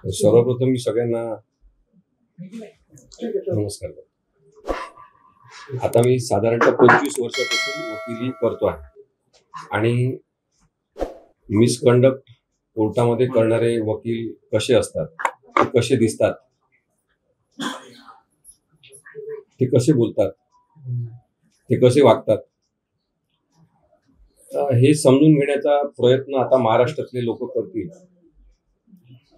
सर्वप्रथम मी सगळ्यांना नमस्कार करतो. आता मी साधारणतः 25 वर्षापासून वकिली करतो आहे आणि मिसकंडक्ट कोर्टामध्ये करणारे वकील कसे असतात, ते कसे दिसतात, ते कसे बोलतात, ते कसे वागतात, हे समजून घेण्याचा प्रयत्न आता महाराष्ट्रातले लोक करतील.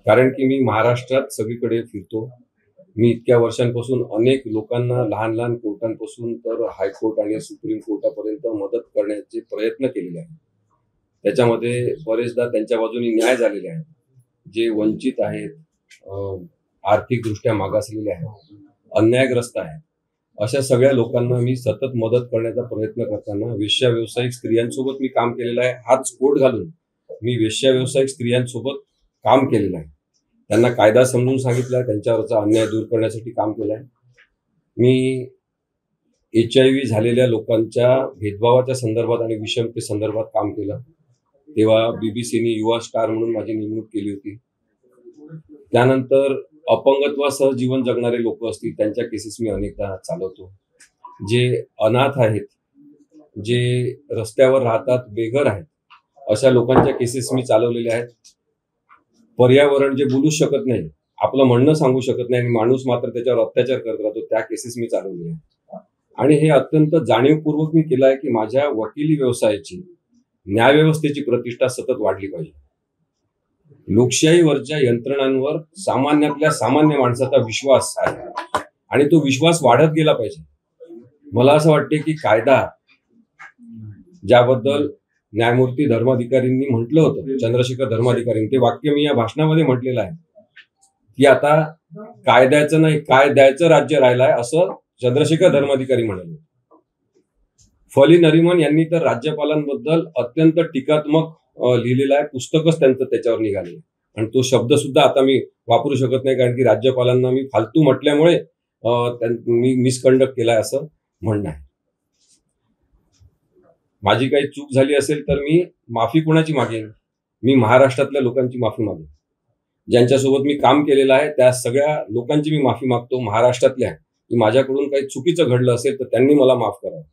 कारण की मी महाराष्ट्रात सगळीकडे फिरतो. मी इतक्या वर्षांपासून अनेक लोकांना लहान लहान कोर्टांपासून तर हायकोर्ट आणि सुप्रीम कोर्टापर्यंत मदत करण्याचे प्रयत्न केलेले आहेत. त्याच्यामध्ये बरेचदा त्यांच्या बाजूने न्याय झालेले आहेत. जे वंचित आहेत, आर्थिकदृष्ट्या मागासलेले आहेत, अन्यायग्रस्त आहेत, अशा सगळ्या लोकांना मी सतत मदत करण्याचा प्रयत्न करताना वेश्या व्यावसायिक स्त्रियांसोबत मी काम केलेलं आहे. हाच कोट घालून मी वेश्या व्यावसायिक स्त्रियांसोबत काम केलेलं आहे. त्यांना कायदा समजून सांगितला, त्यांच्यावरचा अन्याय दूर करण्यासाठी काम केलं आहे. मी HIV झालेल्या लोकांच्या भेदभावाच्या संदर्भात आणि विषमते संदर्भात काम केलं. तेव्हा BBCने युवा स्टार म्हणून माझी नेमणूक केली होती. त्यानंतर अपंगत्वासह जीवन जगणारे लोक असतील त्यांच्या केसेस मी अनेकदा चालवतो. जे अनाथ आहेत, जे रस्त्यावर राहतात, बेघर आहेत, अशा लोकांच्या केसेस मी चालवलेल्या आहेत. पर्यावरण जे बोलू शकत नाही, आपलं म्हणणं सांगू शकत नाही आणि माणूस मात्र त्याच्यावर अत्याचार करत राहतो, त्या केसेस मी चालवलेल्या आहेत. आणि हे अत्यंत जाणीवपूर्वक मी केलं आहे की माझ्या वकिली व्यवसायाची, न्यायव्यवस्थेची प्रतिष्ठा सतत वाढली पाहिजे. लोकशाहीवरच्या यंत्रणांवर सामान्यातल्या सामान्य माणसाचा विश्वास आहे आणि तो विश्वास वाढत गेला पाहिजे. मला असं वाटते की कायदा, ज्याबद्दल न्यायमूर्ती धर्माधिकारींनी म्हटलं होतं, चंद्रशेखर धर्माधिकारींनी, ते वाक्य मी या भाषणामध्ये म्हटलेलं आहे की आता कायद्याचं नाही, काय द्यायचं राज्य राहिलं आहे, असं चंद्रशेखर धर्माधिकारी म्हणाले. फली नरिमन यांनी तर राज्यपालांबद्दल अत्यंत टीकात्मक लिहिलेलं आहे. पुस्तकच त्यांचं त्याच्यावर निघाले आणि तो शब्द सुद्धा आता मी वापरू शकत नाही, कारण की राज्यपालांना मी फालतू म्हटल्यामुळे मी मिसकंडक्ट केलाय असं म्हणणं आहे. माझी काही चूक झाली असेल तर मी माफी कोणाची मागेन? मी महाराष्ट्रातल्या लोकांची माफी मागेन. ज्यांच्यासोबत मी काम केलेलं आहे त्या सगळ्या लोकांची मी माफी मागतो, महाराष्ट्रातल्या, की माझ्याकडून काही चुकीचं घडलं असेल तर त्यांनी मला माफ करावं.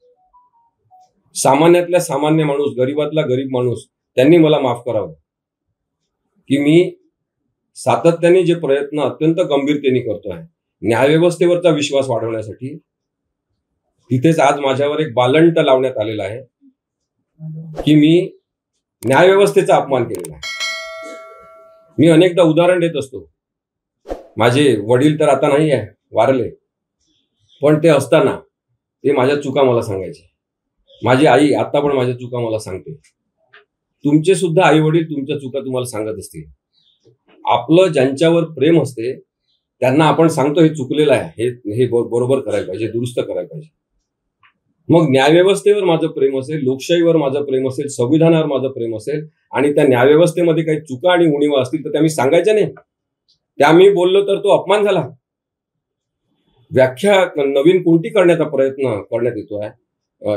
सामान्यातल्या सामान्य माणूस, गरीबातला गरीब माणूस, त्यांनी मला माफ करावं. की मी सातत्याने जे प्रयत्न अत्यंत गंभीरतेने करतो आहे न्यायव्यवस्थेवरचा विश्वास वाढवण्यासाठी, तिथेच आज माझ्यावर एक बालंट लावण्यात आलेला आहे की मी न्यायव्यवस्थेचा अपमान केलेला आहे. मी अनेकदा उदाहरण देत असतो. माझे वडील तर आता नाही आहे, वारले, पण ते असताना ते माझ्या चुका मला सांगायचे. माझी आई आता पण माझ्या चुका मला सांगते. तुमचे सुद्धा आई वडील तुमच्या चुका तुम्हाला सांगत असतील. आपलं ज्यांच्यावर प्रेम असते त्यांना आपण सांगतो हे चुकलेलं आहे, हे बरोबर करायला पाहिजे, दुरुस्त करायला पाहिजे. मग न्यायव्यवस्थेवर माझं प्रेम असेल, लोकशाहीवर माझं प्रेम असेल, संविधानावर माझं प्रेम असेल आणि त्या न्यायव्यवस्थेमध्ये काही चुका आणि उणिवा असतील तर त्या मी सांगायच्या नाही. त्या मी बोललो तर तो अपमान झाला. व्याख्या नवीन कोणती करण्याचा प्रयत्न करण्यात येतो आहे,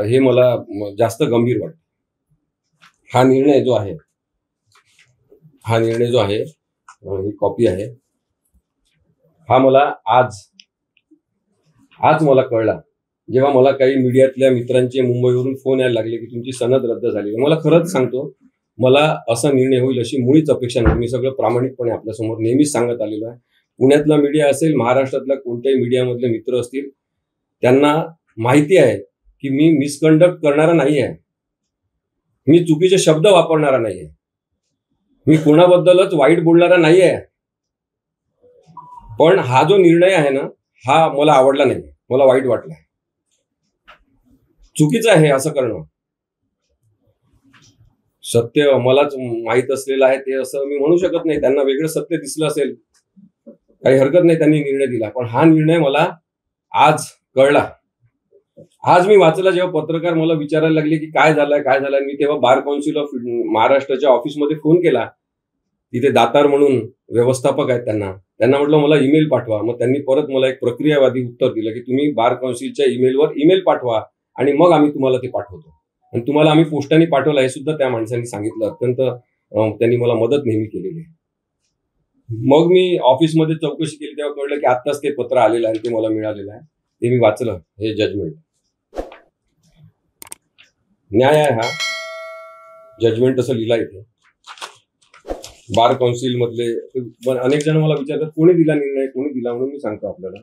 हे मला जास्त गंभीर वाटतं. हा निर्णय जो आहे ही कॉपी आहे. हा मला आज मला कळला, जेव्हा मला काही मीडियातल्या मित्रांचे मुंबईवरून फोन यायला लागले की तुमची सनद रद्द झाली. मला खरंच सांगतो, मला असा निर्णय होईल अशी मुळीच अपेक्षा नव्हती. मी सगळं प्रामाणिकपणे आपल्यासमोर नेहमीच सांगत आलेलो आहे. पुण्यातला मीडिया असेल, महाराष्ट्रातल्या कोणत्याही मीडियामधले मित्र असतील, त्यांना माहिती आहे की मी मिसकंडक्ट करणारा नाही आहे, मी चुकीचे शब्द वापरणारा नाही आहे, मी कोणाबद्दलच वाईट बोलणारा नाही आहे. पण हा जो निर्णय आहे ना, हा मला आवडला नाही, मला वाईट वाटला. चुकीचं आहे असं करणं. सत्य मलाच माहीत असलेलं आहे ते असं मी म्हणू शकत नाही. त्यांना वेगळं सत्य दिसलं असेल, काही हरकत नाही, त्यांनी निर्णय दिला. पण हा निर्णय मला आज कळला. आज मी वाचला, जेव्हा पत्रकार मला विचारायला लागले की काय झालंय, मी तेव्हा बार काउन्सिल ऑफ महाराष्ट्राच्या ऑफिसमध्ये फोन केला. तिथे दातार म्हणून व्यवस्थापक आहेत, त्यांना म्हटलं मला ईमेल पाठवा. मग त्यांनी परत मला एक प्रक्रियावादी उत्तर दिलं की तुम्ही बार काउन्सिलच्या ईमेलवर ईमेल पाठवा आणि मग आम्ही तुम्हाला ते पाठवतो. आणि तुम्हाला आम्ही पोस्टाने पाठवलं हे सुद्धा त्या माणसांनी सांगितलं. अत्यंत त्यांनी मला मदत नेहमी केलेली आहे. मग मी ऑफिसमध्ये चौकशी केली तेव्हा कळलं की आत्ताच ते पत्र आलेलं आहे, ते मला मिळालेलं आहे, ते मी वाचलं. हे जजमेंट न्याय आहे हा. जजमेंट असं लिहिलं इथे. बार काउन्सिल मधले अनेक जण मला विचारतात कोणी दिला निर्णय, कोणी दिला, म्हणून मी सांगतो आपल्याला.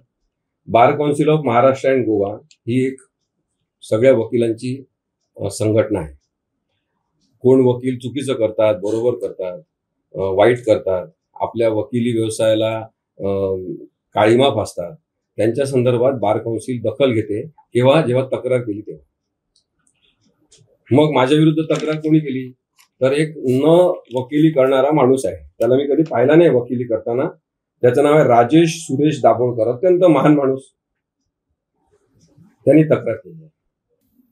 Bar council of Maharashtra and Goa ही एक सगळ्या वकिलांची संघटना आहे. कोण वकील चुकीचं करतात, बरोबर करतात, वाईट करतात, आपल्या वकिली व्यवसायाला काळीमा फासतात, त्यांच्या संदर्भात बार काउन्सिल दखल घेते. जेव्हा तक्रार केली तेव्हा. मग माझ्या विरुद्ध तक्रार कोणी केली तर एक न वकिली करणारा माणूस आहे, त्याला मी कधी पाहिला नाही वकिली करताना. त्याचं नाव आहे राजेश सुरेश दाभोळकर, अत्यंत महान माणूस. त्यांनी तक्रार केली.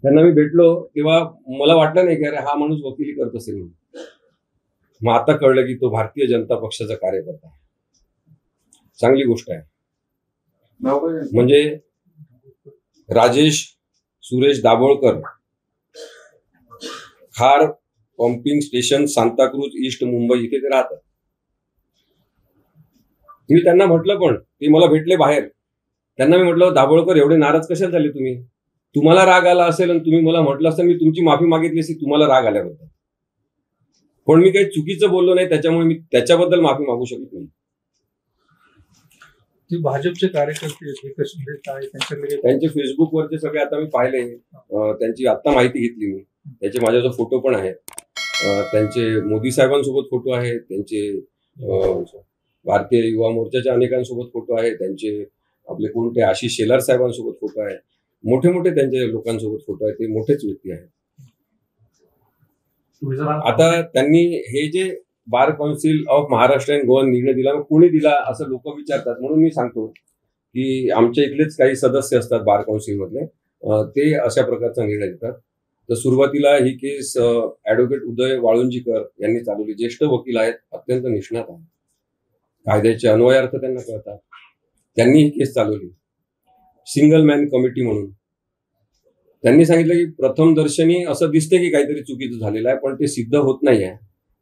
त्यांना मी भेटलो तेव्हा मला वाटलं नाही की अरे हा माणूस वकिली करत असेल म्हणून. मग आता कळलं की तो भारतीय जनता पक्षाचा कार्यकर्ता आहे. चांगली गोष्ट आहे. म्हणजे Rajesh Suresh Dabholkar, Khar pumping station, Santacruz east, Mumbai इथे ते राहतात. मी त्यांना म्हटलं, पण ते मला भेटले बाहेर. त्यांना मी म्हटलं दाभोळकर एवढे नाराज कशाला झाले तुम्ही? तुम्हाला राग आला असेल आणि तुम्ही मला म्हटलं असतं, मी तुमची माफी मागितली असती तुम्हाला राग आल्याबद्दल. पण मी काही चुकीचं बोललो नाही, त्याच्यामुळे मी त्याच्याबद्दल माफी मागू शकत नाही. ते भाजपचे कार्यकर्ते त्यांचे फेसबुकवरचे सगळे आता मी पाहिले, त्यांची आता माहिती घेतली मी. त्याचे माझ्याजवळ फोटो पण आहेत. त्यांचे मोदी साहेबांसोबत फोटो आहेत, त्यांचे भारतीय युवा मोर्चाच्या अनेकांसोबत फोटो आहेत, त्यांचे आपले कोणते आशिष शेलार साहेबांसोबत फोटो आहेत, मोठे मोठे त्यांच्या लोकांसोबत फोटो आहेत. ते मोठेच व्यक्ती आहेत. आता त्यांनी हे जे बार council of Maharashtra and Goa निर्णय दिला, कोणी दिला असं लोक विचारतात, म्हणून मी सांगतो की आमच्या इथलेच काही सदस्य असतात बार काउन्सिल मधले, ते अशा प्रकारचा निर्णय देतात. तर सुरुवातीला ही केस ऍडव्होकेट उदय वाळुंजीकर यांनी चालवली. ज्येष्ठ वकील आहेत, अत्यंत निष्णात आहेत, कायद्याचे अन्वयार्थ त्यांना कळतात. त्यांनी ही केस चालवली सिंगल मॅन कमिटी म्हणून. त्यांनी सांगितलं की प्रथम दर्शनी असं दिसते की काहीतरी चुकीचं झालेलं आहे, पण ते सिद्ध होत नाही आहे.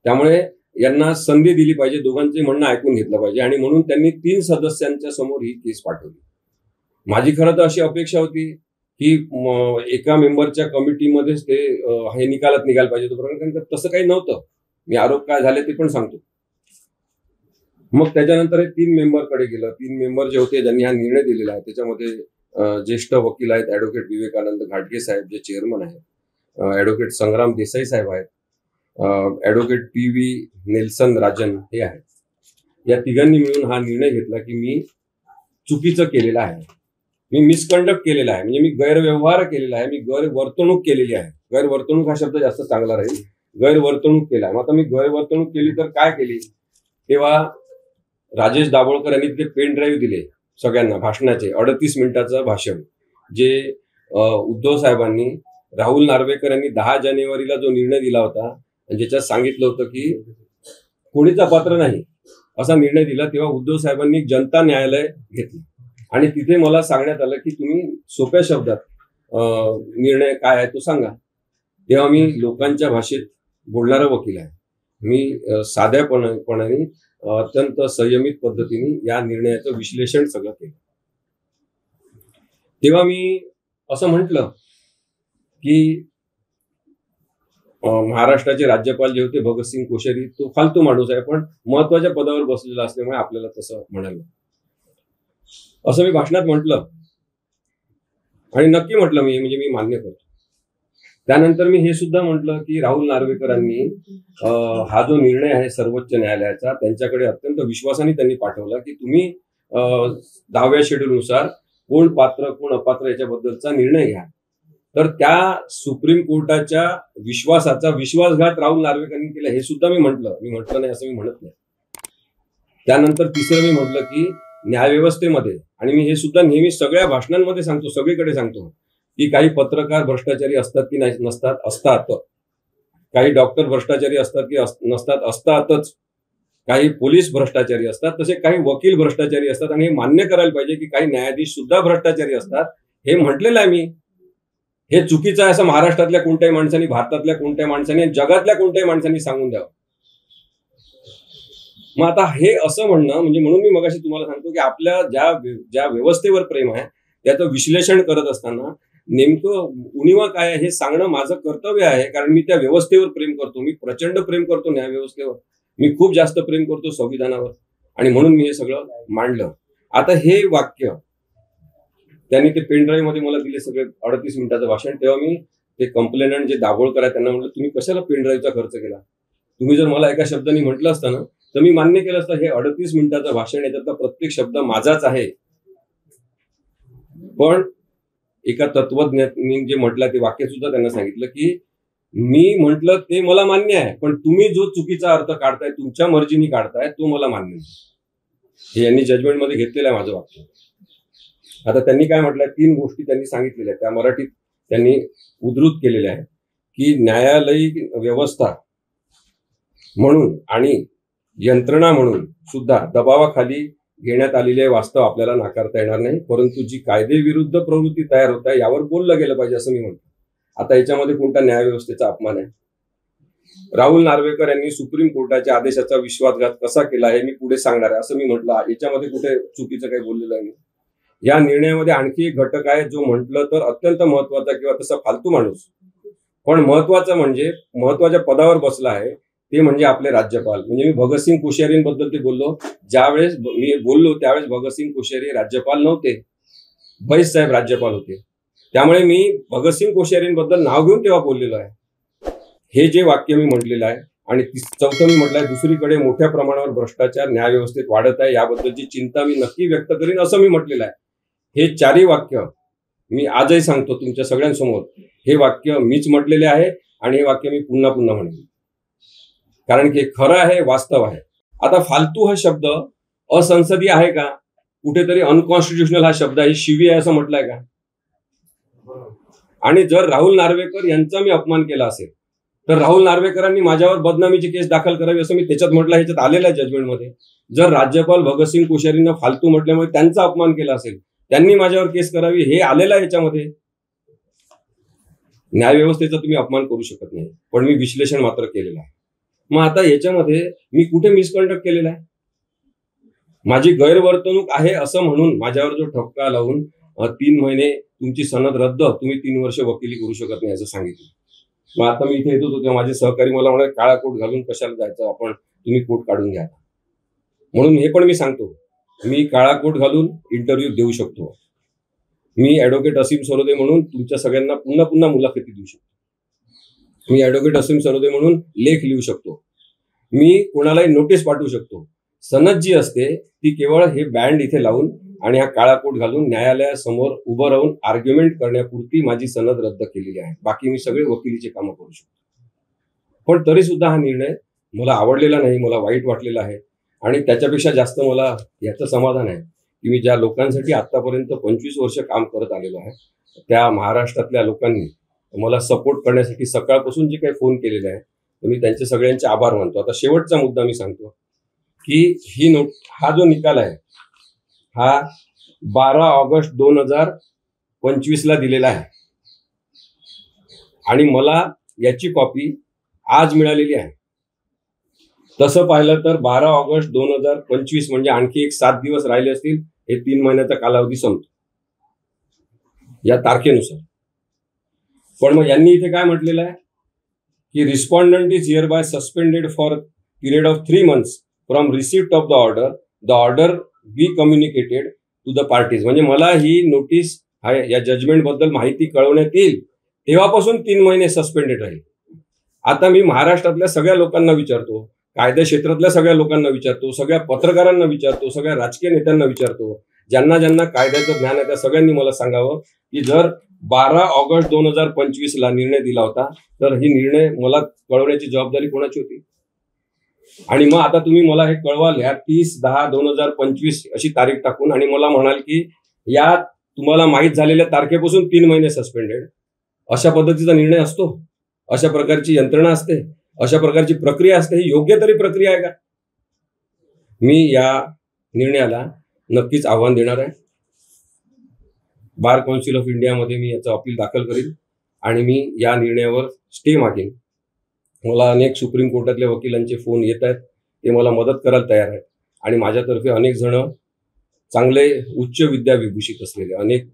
त्यामुळे यांना संधी दिली पाहिजे, दोघांचे म्हणणं ऐकून घेतलं पाहिजे, आणि म्हणून त्यांनी 3 सदस्यांच्या समोर ही केस पाठवली. माझी खरं तर अशी अपेक्षा होती की एका मेंबरच्या कमिटीमध्येच ते हे निकालात निघायला पाहिजे होतं, कारण तसं काही नव्हतं. मी आरोप काय झाले ते पण सांगतो. मग त्याच्यानंतर हे 3 मेंबरकडे गेलं. 3 मेंबर जे होते ज्यांनी हा निर्णय दिलेला आहे, त्याच्यामध्ये ज्येष्ठ वकील आहेत, ऍडव्होकेट विवेकानंद घाटगे साहेब जे चेअरमन आहेत, ऍडव्होकेट संग्राम देसाई साहेब आहेत, ऍडव्होकेट PV नेल्सन राजन हे आहेत. या तिघांनी मिळून हा निर्णय घेतला की मी चुकीचं केलेलं आहे, मी मिसकंडक्ट केलेला आहे, म्हणजे मी गैरव्यवहार केलेला आहे, मी गैरवर्तणूक केलेली आहे. गैरवर्तणूक हा शब्द जास्त चांगला राहील. गैरवर्तणूक केला आहे. मग आता मी गैरवर्तणूक केली तर काय केली? तेव्हा राजेश दाभोळकर यांनी ते पेन ड्राईव्ह दिले सगळ्यांना भाषणाचे, 38 मिनिटाचं भाषण, जे उद्धव साहेबांनी, राहुल नार्वेकर यांनी 10 जानेवारीला जो निर्णय दिला होता आणि ज्याच्यात सांगितलं होतं की कोणीच अपात्र नाही असा निर्णय दिला, तेव्हा उद्धव साहेबांनी जनता न्यायालय घेतलं आणि तिथे मला सांगण्यात आलं की तुम्ही सोप्या शब्दात निर्णय काय आहे तो सांगा. तेव्हा मी लोकांच्या भाषेत बोलणारा वकील आहे. मी साध्यापणाने अत्यंत संयमित पद्धतीने या निर्णयाचं विश्लेषण सगळं केलं. तेव्हा मी असं म्हटलं की महाराष्ट्राचे राज्यपाल जे होते भगतसिंग कोश्यारी, तो फालतू माणूस आहे, पण महत्वाच्या पदावर बसलेला असल्यामुळे आपल्याला तसं म्हणायला, असं मी भाषणात म्हटलं. आणि नक्की म्हटलं मी, म्हणजे मी मान्य करतो. त्यानंतर मी हे सुद्धा म्हटलं की राहुल नार्वेकरांनी हा जो निर्णय आहे सर्वोच्च न्यायालयाचा, त्यांच्याकडे अत्यंत विश्वासाने त्यांनी पाठवला की तुम्ही 10व्या शेड्यूलनुसार कोण पात्र कोण अपात्र याच्याबद्दलचा निर्णय घ्या. तर त्या सुप्रीम कोर्टाच्या विश्वासाचा विश्वासघात राहुल नार्वेकरांनी केला, हे सुद्धा मी म्हटलं. मी म्हटलं नाही असं मी म्हणत नाही. त्यानंतर तिसरं मी म्हटलं की न्यायव्यवस्थेमध्ये, आणि मी हे सुद्धा नेहमी सगळ्या भाषणांमध्ये सांगतो, सगळीकडे सांगतो की काही पत्रकार भ्रष्टाचारी असतात की नाही, नसतात, असतात. काही डॉक्टर भ्रष्टाचारी असतात की नसतात, असतातच. काही पोलीस भ्रष्टाचारी असतात, तसे काही वकील भ्रष्टाचारी असतात. आणि हे मान्य करायला पाहिजे की काही न्यायाधीश सुद्धा भ्रष्टाचारी असतात. हे म्हटलेलं आहे मी. हे चुकीचं आहे असं महाराष्ट्रातल्या कोणत्याही माणसांनी, भारतातल्या कोणत्याही माणसांनी, जगातल्या कोणत्याही माणसांनी सांगून द्यावं. मग आता हे असं म्हणणं म्हणजे म्हणून मी मगाशी तुम्हाला सांगतो की आपल्या ज्या व्यवस्थेवर प्रेम आहे त्याचं विश्लेषण करत असताना नेमकं उणिवा काय आहे हे सांगणं माझं कर्तव्य आहे, कारण मी त्या व्यवस्थेवर प्रेम करतो. मी प्रचंड प्रेम करतो न्याय व्यवस्थेवर, मी खूप जास्त प्रेम करतो संविधानावर, आणि म्हणून मी हे सगळं मांडलं. आता हे वाक्य त्यांनी ते पेन ड्राईव्ह मध्ये मला दिले, सगळे 38 मिनिटाचं भाषण. तेव्हा मी ते कंप्लेनंट जे दाभोळकर आहे त्यांना म्हटलं, तुम्ही कशाला पेन ड्राईव्हचा खर्च केला? तुम्ही जर मला एका शब्दाने म्हटलं असतं ना तर मी मान्य केलं असतं. हे 38 मिनिटाचं भाषण, याच्यातला प्रत्येक शब्द माझाच आहे. पण एका तत्वज्ञानी जे म्हटलं ते वाक्य सुद्धा त्यांना सांगितलं की मी म्हटलं ते मला मान्य आहे, पण तुम्ही जो चुकीचा अर्थ काढताय, तुमच्या मर्जीने काढताय, तो मला मान्य नाही. हे यांनी जजमेंटमध्ये घेतलेलं आहे माझं वाक्य. आता त्यांनी काय म्हटलंय, 3 गोष्टी त्यांनी सांगितलेल्या आहेत, त्या मराठीत त्यांनी उद्धृत केलेल्या आहेत की न्यायालयीन व्यवस्था म्हणून आणि यंत्रणा म्हणून सुद्धा दबावाखाली घेण्यात आलेले वास्तव आपल्याला नाकारता येणार नाही, परंतु जी कायदेविरुद्ध प्रवृत्ती तयार होत आहे यावर बोललं गेलं पाहिजे असं मी म्हणतो. आता याच्यामध्ये कोणता न्यायव्यवस्थेचा अपमान आहे? राहुल नार्वेकर यांनी सुप्रीम कोर्टाच्या आदेशाचा विश्वासघात कसा केला हे मी पुढे सांगणार आहे असं मी म्हटलं. याच्यामध्ये कुठे चुकीचं काही बोललेलं आहे मी? या निर्णयामध्ये आणखी एक घटक आहे जो म्हटलं तर अत्यंत महत्वाचा किंवा तसा फालतू माणूस, पण महत्वाचं म्हणजे महत्वाच्या पदावर बसला आहे, ते म्हणजे आपले राज्यपाल. म्हणजे मी भगतसिंग कोश्यारींबद्दल ते बोललो. ज्यावेळेस मी बोललो त्यावेळेस भगतसिंग कोश्यारी राज्यपाल नव्हते, बैस साहेब राज्यपाल होते. त्यामुळे मी भगतसिंग कोश्यारींबद्दल नाव घेऊन तेव्हा बोललेलो आहे. हे जे वाक्य मी म्हटलेलं आहे. आणि चौथं मी म्हटलंय, दुसरीकडे मोठ्या प्रमाणावर भ्रष्टाचार न्यायव्यवस्थेत वाढत आहे, याबद्दलची चिंता मी नक्की व्यक्त करीन असं मी म्हटलेलं आहे. हे 4ही वाक्य मी आजही सांगतो तुमच्या सगळ्यांसमोर, हे वाक्य मीच म्हटलेले आहे आणि हे वाक्य मी पुन्हा पुन्हा म्हणेन, कारण की खरं आहे, वास्तव आहे. आता फालतू हा शब्द असंसदीय आहे का? कुठेतरी अनकॉन्स्टिट्युशनल हा शब्द आहे, शिवी आहे असं म्हटलंय का? आणि जर राहुल नार्वेकर यांचा मी अपमान केला असेल तर राहुल नार्वेकरांनी माझ्यावर बदनामीची केस दाखल करावी असं मी त्याच्यात म्हटलं, ह्याच्यात आलेलं आहे जजमेंटमध्ये. जर राज्यपाल भगतसिंग कोश्यारींना फालतू म्हटल्यामुळे त्यांचा अपमान केला असेल, त्यांनी माझ्यावर केस करावी, हे आलेलं आहे याच्यामध्ये. न्यायव्यवस्थेचा तुम्ही अपमान करू शकत नाही, पण मी विश्लेषण मात्र केलेलं आहे. मग आता याच्यामध्ये मी कुठे मिसकंडक्ट केलेला आहे? माझी गैरवर्तणूक आहे असं म्हणून माझ्यावर जो ठपका लावून 3 महिने तुमची सनद रद्द, तुम्ही 3 वर्ष वकिली करू शकत नाही असं सांगितलं. मग आता मी इथे येत होतो तेव्हा माझे सहकारी मला म्हणाले, काळा कोट घालून कशाला जायचं आपण, तुम्ही कोट काढून घ्या. म्हणून हे पण मी सांगतो, मी काळा कोट घालून इंटरव्ह्यू देऊ शकतो. मी ऍडव्होकेट असीम सरोदे म्हणून तुमच्या सगळ्यांना पुन्हा पुन्हा मुलाखती देऊ शकतो. मी ऍडव्होकेट असीम सरोदे म्हणून लेख लिहू शकतो. मी कोणालाही नोटीस पाठवू शकतो. सनद जी असते ती केवळ हे बँड इथे लावून आणि हा काळा कोट घालून न्यायालयासमोर उभं राहून आर्ग्युमेंट करण्यापुरती माझी सनद रद्द केलेली आहे. बाकी मी सगळे वकिलीचे कामं करू शकतो. पण तरी सुद्धा हा निर्णय मला आवडलेला नाही, मला वाईट वाटलेला आहे. आणि त्याच्यापेक्षा जास्त मला याचं समाधान आहे की मी ज्या लोकांसाठी आतापर्यंत 25 वर्ष काम करत आलेलो आहे, त्या महाराष्ट्रातल्या लोकांनी मला सपोर्ट करण्यासाठी सकाळपासून जे काही फोन केलेले आहे, तर मी त्यांचे सगळ्यांचे आभार मानतो. आता शेवटचा मुद्दा मी सांगतो की हा जो निकाल आहे हा 12 ऑगस्ट 2025 ला दिलेला आहे आणि मला याची कॉपी आज मिळालेली आहे. तसं पाहिलं तर 12 ऑगस्ट 2025 म्हणजे आणखी एक 7 दिवस राहिले असतील, हे 3 महिन्याचा कालावधी संपतो या तारखेनुसार. पण मग यांनी इथे काय म्हटलेलं आहे की respondent is hereby suspended for period of 3 months from receipt of the order be communicated to the parties. म्हणजे मला ही नोटीस या जजमेंट बद्दल माहिती कळवण्यात येईल तेव्हापासून 3 महिने सस्पेंडेड राहील. आता मी महाराष्ट्रातल्या सगळ्या लोकांना विचारतो, कायदा क्षेत्रातल्या सगळ्या लोकांना विचारतो, सगळ्या पत्रकारांना विचारतो, सगळ्या राजकीय नेत्यांना विचारतो, ज्यांना ज्यांना कायद्याचं ज्ञान आहे त्या सगळ्यांनी मला सांगावं की जर 12 ऑगस्ट 2025 ला निर्णय दिला होता तर ही निर्णय मला कळवण्याची जबाबदारी कोणाची होती? आणि मग आता तुम्ही मला हे कळवाल या 30/10/2025 अशी तारीख टाकून आणि मला म्हणाल की या तुम्हाला माहीत झालेल्या तारखेपासून 3 महिने सस्पेंडेड. अशा पद्धतीचा निर्णय असतो? अशा प्रकारची यंत्रणा असते? अशा प्रकारची प्रक्रिया असते? ही योग्य तरी प्रक्रिया आहे का? मी या निर्णयाला नक्कीच आव्हान देणार आहे. बार काउन्सिल ऑफ इंडियामध्ये मी याचं अपील दाखल करीन आणि मी या निर्णयावर स्टे मागेन. मला अनेक सुप्रीम कोर्टातल्या वकिलांचे फोन येत आहेत, ते मला मदत करायला तयार आहेत आणि माझ्यातर्फे अनेक जण चांगले उच्च विद्या विभूषित असलेले, अनेक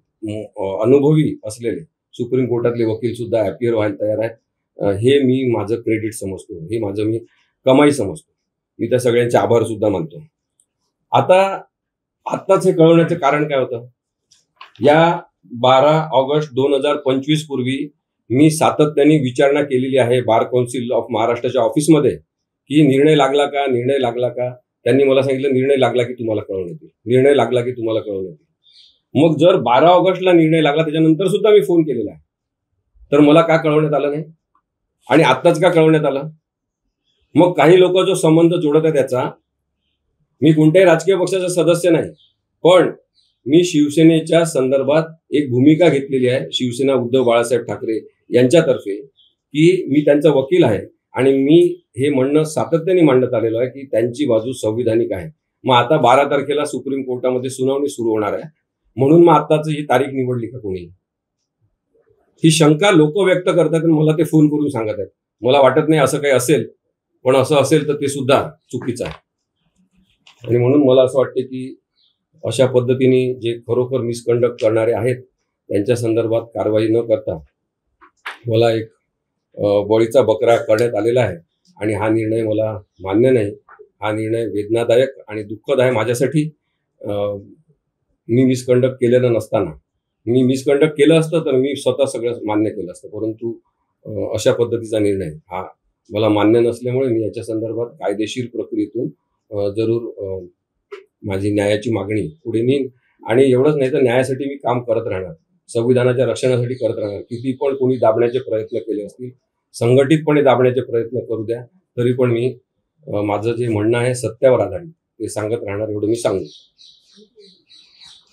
अनुभवी असलेले सुप्रीम कोर्टातले वकील सुद्धा ॲपियर व्हायला तयार आहेत. हे मी माझं क्रेडिट समजतो, हे माझं मी कमाई समजतो. मी त्या सगळ्यांचे आभार सुद्धा मानतो. आत्ताच हे कळवण्याचं कारण काय होतं? या 12 ऑगस्ट 2025 पूर्वी मी सातत्याने विचारणा केलेली आहे बार कौन्सिल ऑफ महाराष्ट्राच्या ऑफिसमध्ये की निर्णय लागला का. त्यांनी मला सांगितलं निर्णय लागला की तुम्हाला कळवण्यात येईल. मग जर 12 ऑगस्टला निर्णय लागला त्याच्यानंतर सुद्धा मी फोन केलेला आहे, तर मला का कळवण्यात आलं नाही आणि आत्ताच का कळवण्यात आलं? मग काही लोक जो संबंध जोडत आहे त्याचा, मी कोणत्याही राजकीय पक्षाचा सदस्य नाही, पण मी शिवसेनेच्या संदर्भात एक भूमिका घेतलेली आहे, शिवसेना उद्धव बाळासाहेब ठाकरे यांच्यातर्फे, की मी त्यांचा वकील आहे आणि मी हे म्हणणं सातत्याने मांडत आलेलो आहे की त्यांची बाजू संविधानिक आहे. मग आता 12 तारखेला सुप्रीम कोर्टामध्ये सुनावणी सुरू होणार आहे, म्हणून मग आताच ही तारीख निवडली का कोणी? ही शंका लोक व्यक्त करतात आणि मला ते फोन करून सांगत आहेत. मला वाटत नाही असं काही असेल, पण असं असेल तर ते सुद्धा चुकीचं आहे. आणि म्हणून मला असं वाटतं की अशा पद्धतीने जे खरोखर मिसकंडक्ट करणारे आहेत त्यांच्या संदर्भात कारवाई न करता मला एक बळीचा बकरा करण्यात आलेला आहे आणि हा निर्णय मला मान्य नाही. हा निर्णय वेदनादायक आणि दुःखद आहे माझ्यासाठी. मी मिसकंडक्ट केलेलं नसताना, मी मिसकंडक्ट केलं असतं तर मी स्वतः सगळं मान्य केलं असतं, परंतु अशा पद्धतीचा निर्णय हा मला मान्य नसल्यामुळे मी याच्या संदर्भात कायदेशीर प्रक्रियेतून जरूर माझी न्यायाची मागणी पुढे नेईन. आणि एवढंच नाही तर न्यायासाठी मी काम करत राहणार, संविधानाच्या रक्षणासाठी करत राहणार. किती पण कोणी दाबण्याचे प्रयत्न केले असतील, संघटितपणे दाबण्याचे प्रयत्न करू द्या, तरी पण मी माझं जे म्हणणं आहे सत्यावर आधारित ते सांगत राहणार, एवढं मी सांगू.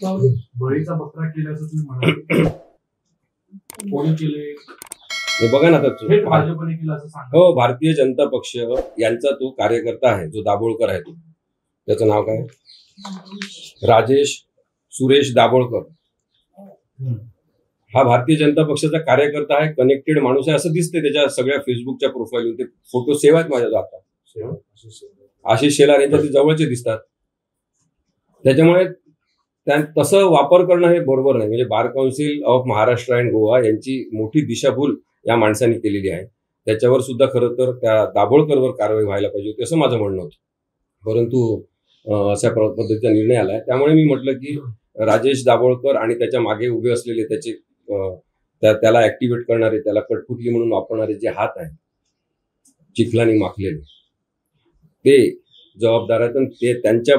बळीचा बकरा केल्याचं तुम्ही म्हणाले, कोणी केले? बघा ना, हे भाजपने केलं असं सांगा. हो, भारतीय जनता पक्ष यांचा तो कार्यकर्ता आहे जो दाभोळकर आहे, त्याचं नाव काय? राजेश सुरेश दाभोळकर. हा भारतीय जनता पक्षाचा कार्यकर्ता आहे, कनेक्टेड माणूस आहे असं दिसते त्याच्या सगळ्या फेसबुकच्या प्रोफाईलवर. ते फोटो सेव्ह आहेत माझ्या आता. आशिष शेलार यांच्या ते जवळचे दिसतात. त्याच्यामुळे तसं वापर करणं हे बरोबर नाही. म्हणजे बार council of Maharashtra and Goa यांची मोठी दिशाभूल या माणसाने केलेली आहे. त्याच्यावर सुद्धा खरं तर त्या दाभोळकरवर कारवाई व्हायला पाहिजे होती असं माझं म्हणणं होतं, परंतु अशा पद्धतीचा निर्णय आलाय. त्यामुळे मी म्हटलं की राजेश दाभोळकर आणि त्याच्या मागे उभे असलेले त्याचे त्याला ऍक्टिव्हेट करणारे, त्याला कठपुतली म्हणून वापरणारे जे हात आहेत चिखलाने माखलेले, ते जबाबदार आहेत. आणि ते त्यांच्या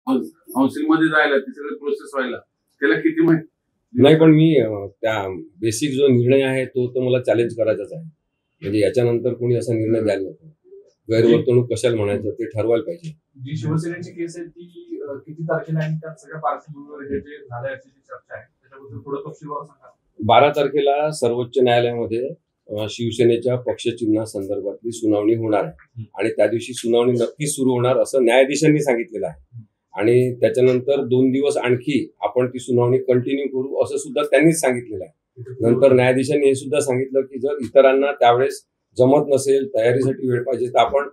काउन्सिलमध्ये जायला, ती सगळी प्रोसेस व्हायला त्याला किती माहिती नाही, पण मी त्या बेसिक जो निर्णय आहे तो मला चॅलेंज करायचाच आहे. म्हणजे याच्यानंतर कोणी असा निर्णय द्यायला नको. गैरवर्तणूक कशाला म्हणायचं ते ठरवायला पाहिजे. जी शिवसेनेची केस आहे ती किती तारखेला आणि त्यात सगळ्या पार्श्वभूमीवर जे झालं याची जी चर्चा आहे त्याच्याबद्दल थोडं तपशीलवार सांगा. 12 तारखेला सर्वोच्च न्यायालयामध्ये शिवसेनेच्या पक्षचिन्हासंदर्भातली सुनावणी होणार आहे आणि त्या दिवशी सुनावणी नक्कीच सुरू होणार असं न्यायाधीशांनी सांगितलेलं आहे. आणि त्याच्यानंतर 2 दिवस आणखी आपण ती सुनावणी कंटिन्यू करू असं सुद्धा त्यांनीच सांगितलेलं आहे. नंतर न्यायाधीशांनी हे सुद्धा सांगितलं की जर इतरांना त्यावेळेस जमत नसेल, तयारीसाठी वेळ पाहिजे, तर आपण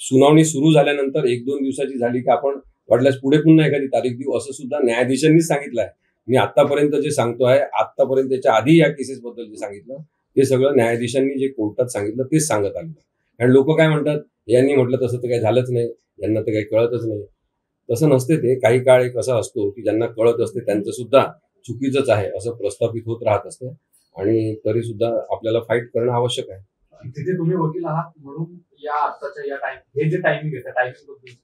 सुनावणी सुरू झाल्यानंतर 1-2 दिवसाची झाली की आपण वाटल्यास पुढे पुन्हा एखादी तारीख देऊ असं सुद्धा न्यायाधीशांनीच सांगितलं आहे. मी आतापर्यंत जे सांगतोय, आतापर्यंत त्याच्या आधी या केसेस बद्दल जे सांगितलं ते सगळं न्यायाधीशांनी जे कोर्टात सांगितलं तेच सांगत आलेलं. आणि लोक काय म्हणतात, यांनी म्हटलं तसं तर काही झालंच नाही, यांना तर काही कळतच नाही. तसं नसते. ते काही काळ एक असा असतो की ज्यांना कळत असते त्यांचं सुद्धा चुकीचंच आहे असं प्रस्थापित होत राहत असते आणि तरी सुद्धा आपल्याला फाईट करणं आवश्यक आहे. तिथे तुम्ही वकील आहात म्हणून या आत्ताच्या या टाइम हे जे टायमिंग आहे त्या टायमिंग बद्दल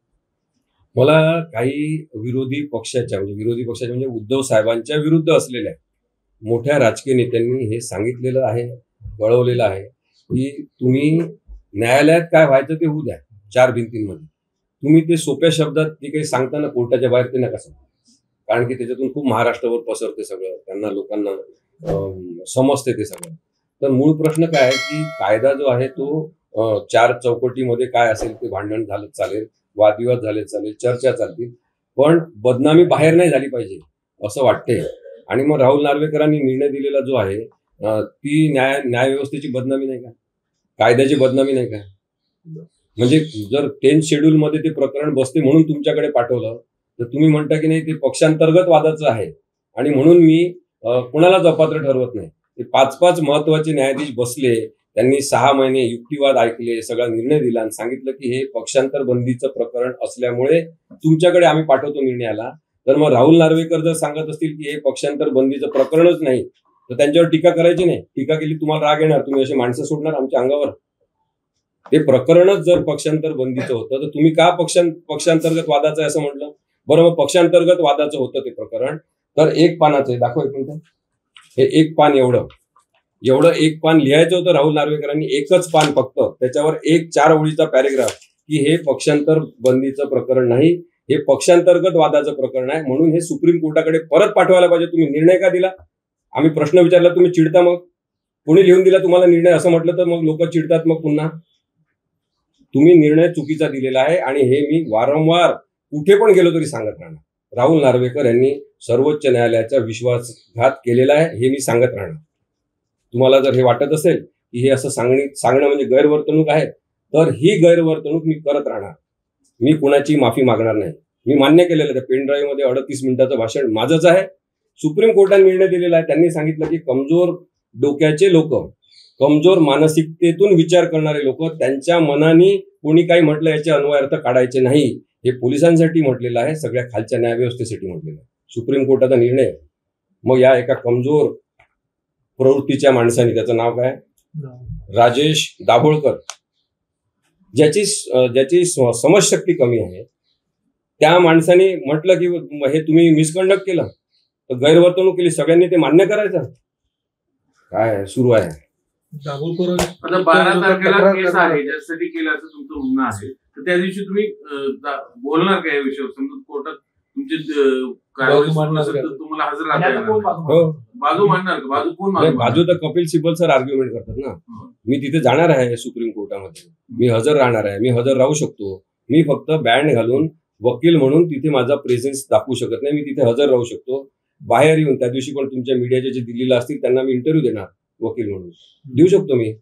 मला काही विरोधी पक्षाच्या म्हणजे उद्धव साहेबांच्या विरुद्ध असलेल्या मोठ्या राजकीय नेत्यांनी हे सांगितलेलं आहे, कळवलेलं आहे की तुम्ही न्यायालयात काय व्हायचं ते होऊ द्या, 4 भिंतींमध्ये. तुम्ही ते सोप्या शब्दात ते काही सांगताना कोर्टाच्या बाहेर ते नका सांगू, कारण की त्याच्यातून खूप महाराष्ट्रावर पसरते सगळं, त्यांना लोकांना समजते ते सगळं. तर मूळ प्रश्न काय आहे की कायदा जो आहे तो 4 चौकटीमध्ये काय असेल ते भांडण झालं चालेल, वादविवाद झाले चालेल, चर्चा चालतील, पण बदनामी बाहेर नाही झाली पाहिजे असं वाटते. आणि मग राहुल नार्वेकरांनी निर्णय दिलेला जो आहे ती न्याय व्यवस्थेची बदनामी नाही का, कायद्याची बदनामी नाही का? म्हणजे जर 10th शेड्यूल मध्ये ते प्रकरण बसते म्हणून तुमच्याकडे पाठवलं, तर तुम्ही म्हणता की नाही ते पक्षांतर्गत वादाचं आहे आणि म्हणून मी कुणालाच अपात्र ठरवत नाही. ते 5-5 महत्वाचे न्यायाधीश बसले, त्यांनी 6 महिने युक्तिवाद ऐकले, सगळा निर्णय दिला आणि सांगितलं की हे पक्षांतर बंदीचं प्रकरण असल्यामुळे तुमच्याकडे आम्ही पाठवतो निर्णयाला. तर मग राहुल नार्वेकर जर सांगत असतील की हे पक्षांतर बंदीचं प्रकरणच नाही, तर त्यांच्यावर टीका करायची नाही. टीका केली तुम्हाला राग येणार, तुम्ही अशी माणसं सोडणार आमच्या अंगावर. ते प्रकरणच जर पक्षांतर बंदीचं होतं तर तुम्ही का पक्षांतर्गत वादाचं आहे असं म्हटलं? बरं, मग पक्षांतर्गत वादाचं होतं ते प्रकरण, तर एक पानाचं आहे, दाखव एक मिनिट. हे एक पान एवढं एक पान लिहायचं होतं राहुल नार्वेकरांनी, एकच पान फक्त, त्याच्यावर एक 4 ओळीचा पॅरेग्राफ की हे पक्षांतर बंदीचं प्रकरण नाही, हे पक्षांतर्गत वादाचं प्रकरण आहे, म्हणून हे सुप्रीम कोर्टाकडे परत पाठवायला पाहिजे. तुम्ही निर्णय का दिला? आम्ही प्रश्न विचारला, तुम्ही चिडता. मग कोणी लिहून दिला तुम्हाला निर्णय असं म्हटलं तर मग लोक चिडतात. मग पुन्हा तुम्ही निर्णय चुकीचा दिलेला आहे आणि हे मी वारंवार कुठे पण गेलो तरी सांगत राहणार. राहुल नार्वेकर यांनी सर्वोच्च न्यायालयाचा विश्वासघात केलेला आहे, हे मी सांगत राहणार. तुम्हाला जर हे वाटत असेल की हे असं सांगणं म्हणजे गैरवर्तणूक आहे, तर ही गैरवर्तणूक मी करत राहणार. मी कुणाची माफी मागणार नाही. मी मान्य केलेलं त्या पेन ड्राईव्ह मध्ये 38 मिनिटाचं भाषण माझंच आहे. सुप्रीम कोर्टाने निर्णय दिलेला आहे. त्यांनी सांगितलं की कमजोर डोक्याचे लोक, कमजोर मानसिकतेतून विचार करणारे लोक, त्यांच्या मनाने कोणी काही म्हटलं याचे अन्वयार्थ काढायचे नाही. हे पोलिसांसाठी म्हटलेलं आहे, सगळ्या खालच्या न्यायव्यवस्थेसाठी म्हटलेलं आहे. सुप्रीम कोर्टाचा निर्णय. मग या एका कमजोर प्रवृत्तीच्या माणसाने, त्याचं नाव काय, राजेश दाभोळकर, ज्याची समजशक्ती कमी आहे, त्या माणसाने म्हटलं की हे तुम्ही मिसकंडक्ट केलं, तर गैरवर्तणूक केली, सगळ्यांनी ते मान्य करायचं. काय सुरू आहे? दाभोळकर आता 12 तारखेला केस आहे, ज्यासाठी केलं असं तुमचं म्हणणं आहे, तर त्या दिवशी तुम्ही बोलणार का या विषयावर? समजा कोर्टात तुमची तुम्हाला हजर राहता येणार, बाजू मांडणार का? बाजू कोण मांडणार? बाजू तर कपिल सिब्बल सर आर्ग्युमेंट करतात ना. मी तिथे जाणार आहे सुप्रीम कोर्टामध्ये, मी हजर राहणार आहे, मी हजर राहू शकतो. मी फक्त बँड घालून वकील म्हणून तिथे माझा प्रेझेन्स दाखवू शकत नाही. मी तिथे हजर राहू शकतो. बाहेर येऊन त्या दिवशी पण तुमच्या मीडियाचे जे दिल्लीला असतील त्यांना मी इंटरव्ह्यू देणार वकील म्हणून, देऊ शकतो मी.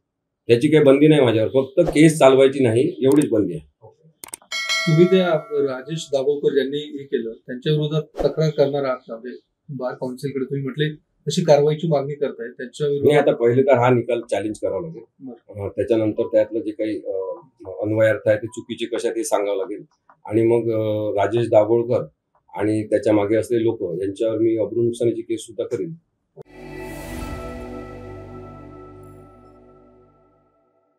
त्याची काही बंदी नाही माझ्यावर, फक्त केस चालवायची नाही एवढीच बंदी आहे. तुम्ही त्या राजेश दाभोळकर ज्यांनी हे केलं त्यांच्या विरोधात तक्रार करणार आहात का? बार काउन्सिलकडे तुम्ही म्हटले तशी कारवाईची मागणी करताय त्यांच्या विरोधात? आता पहिले तर हा निकाल चॅलेंज करावा लागेल, त्याच्यानंतर त्यातलं जे काही अन्वयार्थ आहे ते चुकीचे कशा ते सांगावं लागेल आणि मग राजेश दाभोळकर आणि त्याच्या मागे असलेले लोक यांच्यावर मी अब्रू नुकसानीची केस सुद्धा करेन.